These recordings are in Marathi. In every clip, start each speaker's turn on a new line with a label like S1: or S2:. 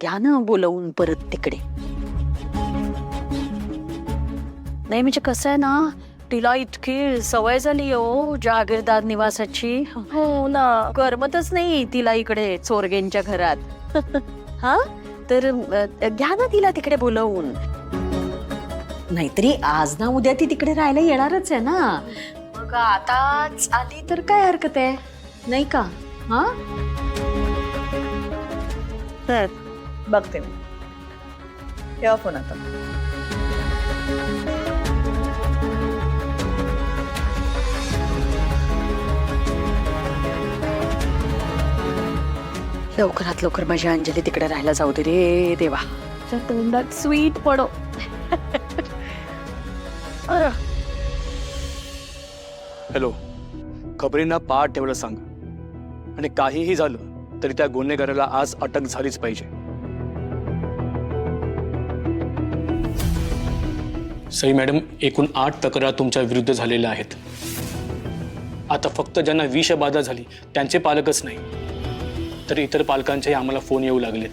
S1: घ्या ना बोलवून परत तिकडे. नाही म्हणजे कसं आहे ना, तिला इतकी सवय झाली हो जागीरदार निवासाची. हो ना, करमतच नाही तिला इकडे चोरगेंच्या घरात. हा तर घ्या ना तिला तिकडे बोलवून. नाहीतरी आज ना उद्या ती तिकडे राहायला येणारच आहे ना. मग आताच आली तर काय हरकत आहे, नाही का? हा
S2: तर बघते मी. ठेवा फोन आता.
S1: लवकरात लवकर माझी अंजली तिकडे राहायला जाऊ दे रे देवा. त्या तोंडात स्वीट पडो.
S3: हॅलो, खबरींना पाठ ठेवायला सांग. आणि काहीही झालं तरी त्या गुन्हेगाराला आज अटक झालीच पाहिजे. सई मॅडम, एकूण 8 तक्रार तुमच्या विरुद्ध झालेल्या आहेत. आता फक्त ज्यांना विषबाधा झाली त्यांचे पालकच नाही, तर इतर पालकांचेही आम्हाला फोन येऊ लागलेत.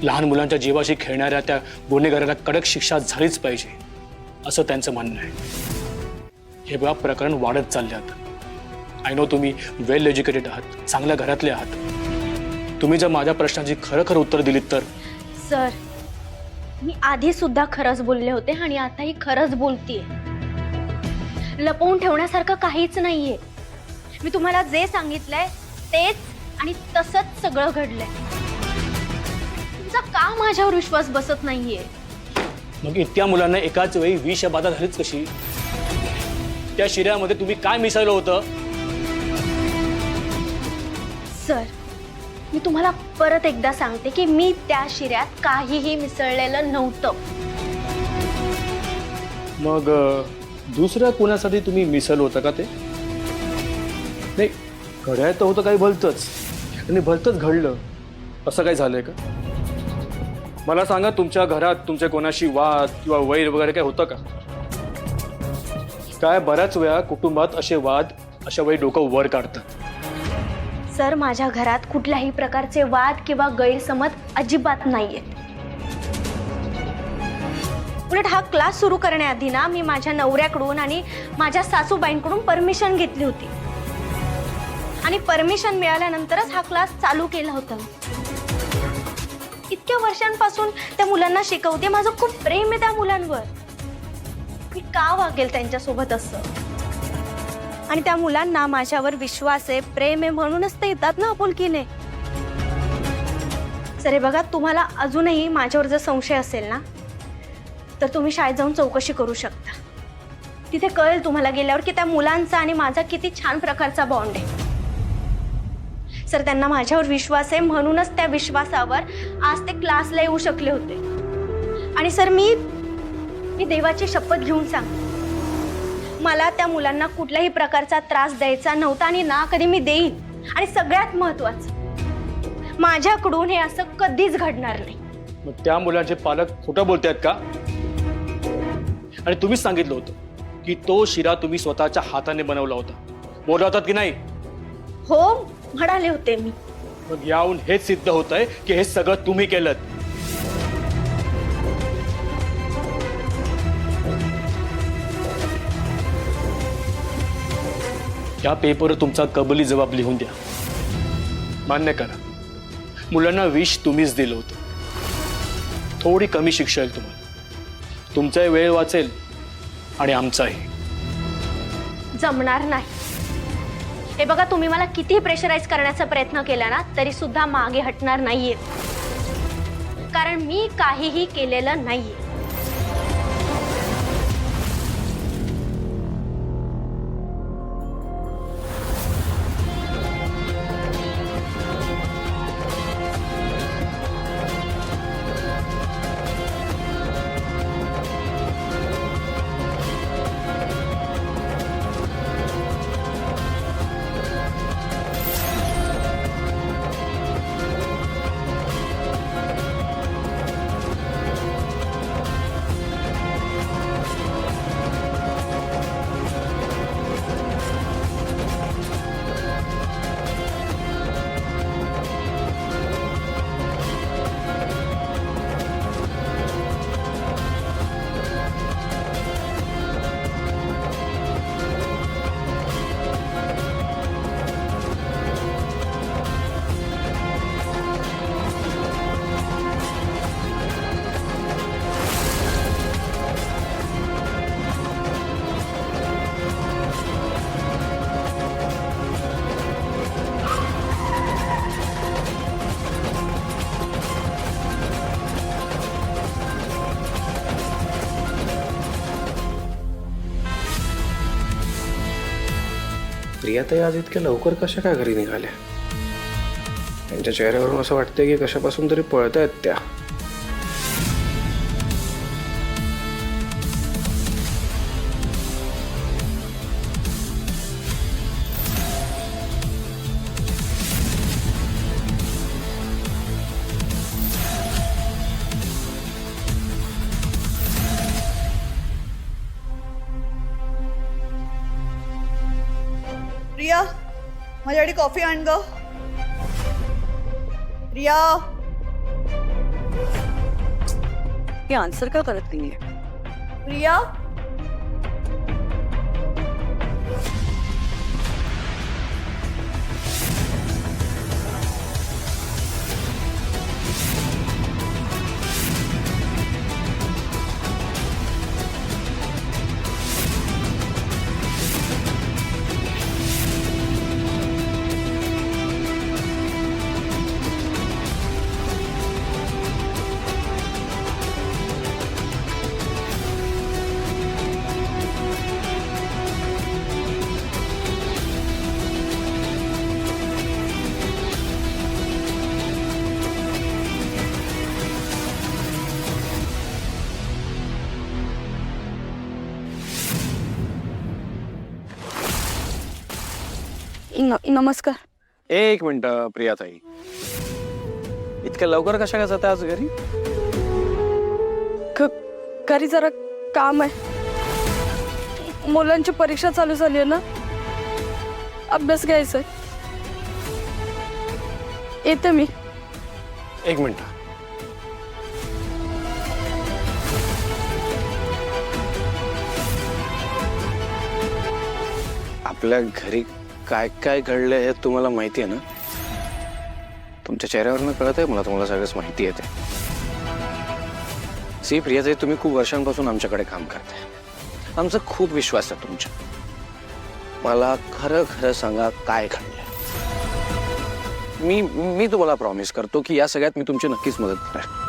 S3: लहान मुलांच्या जीवाशी खेळणाऱ्या त्या गुन्हेगाराला कडक शिक्षा झालीच पाहिजे असं त्यांचं म्हणणं आहे. हे बघा, प्रकरण वाढत चालले आता. आय नो तुम्ही वेल एज्युकेटेड आहात, चांगल्या घरातले आहात. तुम्ही जर माझ्या प्रश्नाची खरं उत्तर दिलीत तर.
S4: सर, मी आधी सुद्धा खरंच बोलले होते आणि आताही खरंच बोलतेय. लपवून ठेवण्यासारखं काहीच नाहीये. मी तुम्हाला जे सांगितलंय तेच आणि तसंच सगळं घडलंय. तुमचा का माझ्यावर विश्वास बसत नाहीये?
S3: मग इतक्या मुलांना एकाच वेळी विषबाधा झालीच कशी? त्या शिऱ्यामध्ये तुम्ही काय मिसळलं होतं?
S4: सर, मी तुम्हाला परत एकदा सांगते की मी त्या शिऱ्यात काहीही मिसळलेलं नव्हतं.
S3: मग दुसऱ्या कोणासाठी तुम्ही मिसळलं होतं का? ते नाही, घड्याळ तर होतं काही भलतंच, आणि भलतंच घडलं असं काय झालंय का? मला सांगा, तुमच्या घरात तुमच्या कोणाशी वाद किंवा वैर वगैरे काय होतं का? काय बऱ्याच वेळा कुटुंबात असे वाद अशा वेळी डोकं वर काढतात.
S4: सर, माझ्या घरात कुठल्याही प्रकारचे वाद किंवा गैरसमज अजिबात नाहीयेत. उलट हा क्लास सुरू करण्याआधी ना मी माझ्या नवऱ्याकडून आणि माझ्या सासूबाईंकडून परमिशन घेतली होती, आणि परमिशन मिळाल्यानंतरच हा क्लास चालू केला होता. इतक्या वर्षांपासून त्या मुलांना शिकवते. माझं खूप प्रेम आहे त्या मुलांवर. मी का वागेल त्यांच्यासोबत असं? आणि त्या मुलांना माझ्यावर विश्वास आहे, प्रेम आहे, म्हणूनच ते येतात ना आपुलकीने. सर बघा, तुम्हाला अजूनही माझ्यावर जर संशय असेल ना तर तुम्ही शाळेत जाऊन चौकशी करू शकता. तिथे कळेल तुम्हाला गेल्यावर की त्या मुलांचा आणि माझा किती छान प्रकारचा बॉन्ड आहे. सर, त्यांना माझ्यावर विश्वास आहे, म्हणूनच त्या विश्वासावर आज ते क्लासला येऊ शकले होते. आणि सर, मी देवाची शपथ घेऊन सांगते, मला त्या मुलांना कुठल्याही प्रकारचा त्रास द्यायचा नव्हता आणि ना कधी मी देईन. आणि सगळ्यात महत्त्वाचं, माझ्याकडून हे असं कधीच घडणार नाही.
S3: मग त्या मुलांचे पालक खोटं बोलतायत का? आणि तुम्हीच सांगितलं होतं की तो शिरा तुम्ही स्वतःच्या हाताने बनवला होता. बोलला होतात की नाही?
S4: हो, म्हणाले होते मी.
S3: मग याहून हेच सिद्ध होतंय की हे सगळं तुम्ही केलं. या पेपरवर तुमचा कबुली जबाब लिहून द्या. मान्य करा, मुलांना विष तुम्हीच दिलं होतं. थोडी कमी शिक्षा येईल तुम्हाला. तुमचाही वेळ वाचेल आणि आमचाही.
S4: जमणार नाही. हे बघा, तुम्ही मला किती प्रेशराईज करण्याचा प्रयत्न केला ना तरी सुद्धा मागे हटणार नाहीये, कारण मी काहीही केलेलं नाहीये.
S5: प्रियाताई आज इतक्या लवकर कशा काय घरी निघाल्या? त्यांच्या चेहऱ्यावरून असं वाटतंय की कशापासून तरी पळतायत त्या.
S2: प्रिया माझ्यासाठी कॉफी आण ग. प्रिया
S1: ही आन्सर का करत नाहीये?
S2: प्रिया
S1: नमस्कार.
S5: एक मिनिट प्रियाताई, इतक्या लवकर कशा काय जाता आज घरी?
S1: घरी जरा काम आहे. मुलांची परीक्षा चालू झाली आहे ना, अभ्यास घ्यायचा. येते मी.
S5: एक मिनिट. आपल्या घरी काय काय घडलंय हे तुम्हाला माहिती आहे ना? तुमच्या चेहऱ्यावरनं कळत आहे मला, तुम्हाला सगळंच माहिती आहे ते. सी प्रियाताई, तुम्ही खूप वर्षांपासून आमच्याकडे काम करताय. आमचा खूप विश्वास आहे तुमच्या. मला खरं खरं सांगा काय घडलंय. मी तुम्हाला प्रॉमिस करतो की या सगळ्यात मी तुमची नक्कीच मदत करणार.